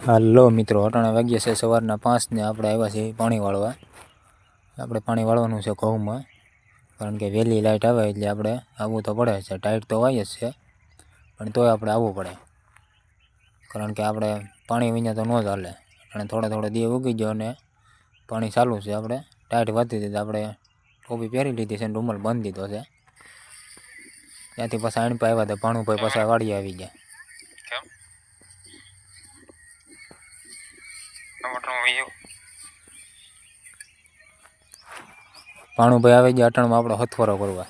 હાલો મિત્રો, અટાણા વાગ્યા છે સવારના 5 ને આપણે આવ્યા છીએ પાણી વાળવા. આપણે પાણી વાળવાનું છે ઘઉંમાં, કારણ કે વહેલી લાઇટ આવે એટલે આપણે આવવું તો પડે છે. ટાઈટ તો વાય જ છે, પણ તોય આપણે આવવું પડે, કારણ કે આપણે પાણી વિના તો ન ચાલે. અને થોડો દીવ ઉગી ગયો અને પાણી ચાલુ છે. આપણે ટાઈટ વધતી હતી, આપણે ટોપી પહેરી લીધી છે અને રૂમાલ બાંધી દીધો છે. ત્યાંથી પાછા આણ પર આવ્યા હતા, ભાણુભાઈ પાછા વાડીએ આવી ગયા. ભાણુભાઈ આવી ગયા અટાણમાં આપણો હથવારો કરવા.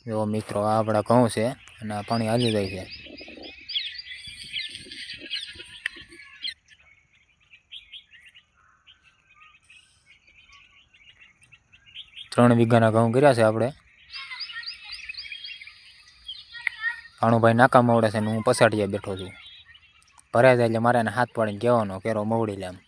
જો મિત્રો, આ આપણા ઘઉં છે અને આ પાણી હાલી જાય છે. ત્રણ વીઘાના ઘઉં કર્યા છે આપણે. ભાણુભાઈ નાકા મવડે છે ને હું પસાડીએ બેઠો છું. ભરાઈ જાય એટલે મારે એને હાથ પાડીને કહેવાનો કેરો મવડી લે એમ.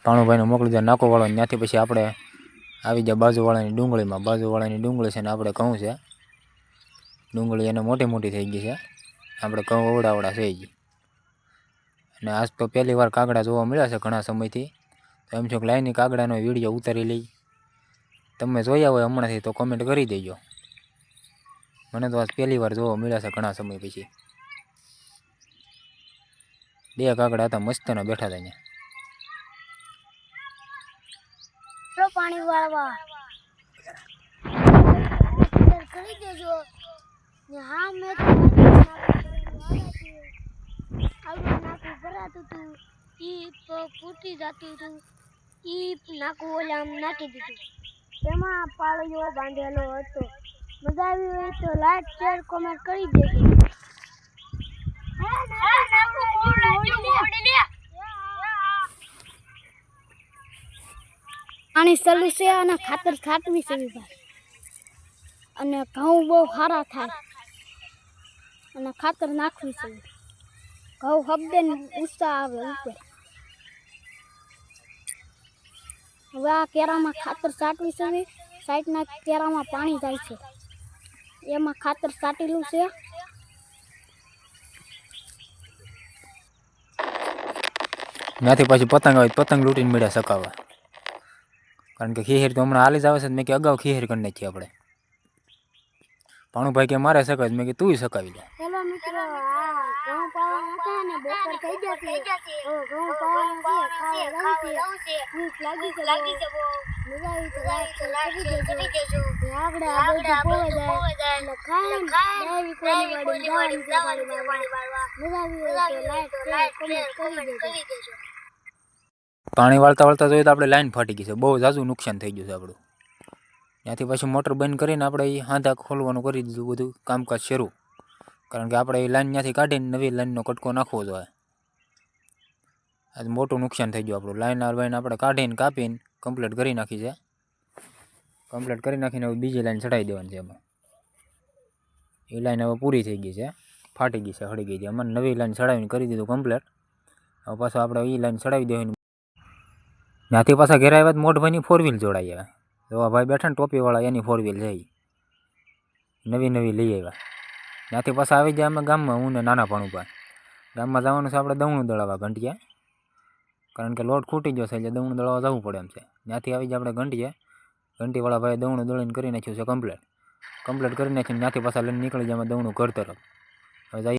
ભાણુભાઈને મોકલી દે નાકો વાળો. ત્યાંથી પછી આપણે આવી જાય બાજુવાળાની ડુંગળીમાં. બાજુવાળાની ડુંગળી છે ને આપણે ઘઉં છે. ડુંગળી એને મોટી મોટી થઈ ગઈ છે, આપણે ઘઉં અવડાવડા થઈ ગઈ. અને આજ તો પહેલી વાર કાગડા જોવા મળ્યા છે ઘણા સમયથી. તો એમ છો કે લાઈની કાગડાનો વિડીયો ઉતારી લઈ. તમે જોયા હોય હમણાંથી તો કોમેન્ટ કરી દેજો. મને તો આજ પહેલી વાર જોવા મળ્યા છે ઘણા સમય પછી. બે કાગડા હતા, મસ્તના બેઠા હતા અહીંયા. પાણી વાળવા કરી દેજો. હા, મેં નાકું ભરાતું હતું, ઈ ફૂટી જતું હતું, ઈ નાકું ઓલા નાખી દીધું. તેમાં પાળીઓ બાંધેલો હતો. મજા આવી હોય તો લાઈક, શેર, કોમેન્ટ કરી દેજો. પાણી ચાલુ છે અને ખાતર છાંટવી છે ભાઈ. અને ઘઉં બહુ સારા થાય અને ખાતર નાખવી છે. ઘઉં હબદે ઉત્સાહ આવે ઉપર. હવે આ કેરામાં ખાતર છાંટવી છે. સાઈડના કેરામાં પાણી જાય છે, એમાં ખાતર છાંટેલું છે. ત્યાંથી પછી પતંગ આવે, પતંગ લૂંટીને મળ્યા સકાવા. કારણ કે ખીહેર તો હમણાં હાલી જ આવે છે. મેં કે અગાઉ ખીહેર કરી નાખી આપણે. ભાણુભાઈ કે મારે સકાવી, મેં કે તું સકાવી લે. હેલો મિત્રો, આ ઘઉં પાવાના હતા ને બપોર થઈ જશે. હવે ઘઉં પાવાના છે, ખાવા જવું છે. ભૂખ લાગી છે, મજા આવી તો લાઈક કરી દેજો. આગળ આ બધું પોવે જાય એટલે ખાઈને ડાયરી કોની વાળી જવાની છે પાણી વાળવા. મજા આવી હોય તો લાઈક, શેર, કોમેન્ટ કરી દેજો. પાણી વાળતા વાળતા જોઈએ તો આપણે લાઈન ફાટી ગઈ છે. બહુ ઝાઝું નુકસાન થઈ ગયું છે આપણું. ત્યાંથી પછી મોટર બંધ કરીને આપણે એ હાંધા ખોલવાનું કરી દીધું, બધું કામકાજ શરૂ. કારણ કે આપણે એ લાઈન ત્યાંથી કાઢીને નવી લાઈનનો કટકો નાખવો જોઈએ. આજ મોટું નુકસાન થઈ ગયું આપણું. લાઈન આપણે કાઢીને કાપીને કમ્પ્લીટ કરી નાખી છે. કમ્પ્લીટ કરી નાખીને હવે બીજી લાઈન ચડાવી દેવાની છે એમાં. એ લાઈન હવે પૂરી થઈ ગઈ છે, ફાટી ગઈ છે, હળી ગઈ છે. અમારે નવી લાઈન ચડાવીને કરી દીધું કમ્પ્લીટ. હવે પાછું આપણે એ લાઈન ચડાવી દેવાની. ત્યાંથી પાછા ઘેર આવ્યા તો મોટભાઈની 4 વ્હીલ જોડાઈ આવ્યા. તો આ ભાઈ બેઠા ને ટોપીવાળા, એની 4 વ્હીલ છે, નવી લઈ આવ્યા. ત્યાંથી પાછા આવી ગયા અમે ગામમાં, હું ને નાના ભાણુભાઈ. ગામમાં જવાનું છે આપણે દવણું દળાવવા ઘંટિયા, કારણ કે લોટ ખૂટી ગયો છે એટલે દવણું દળાવવા જવું પડે એમ છે. ત્યાંથી આવી જાય આપણે ઘંટિયા. ઘંટીવાળા ભાઈ દવણું દળીને કરી નાખ્યું છે કમ્પ્લીટ કરી નાખીને ત્યાંથી પાછા લઈને નીકળી જાય દવણું ઘર તરફ. હવે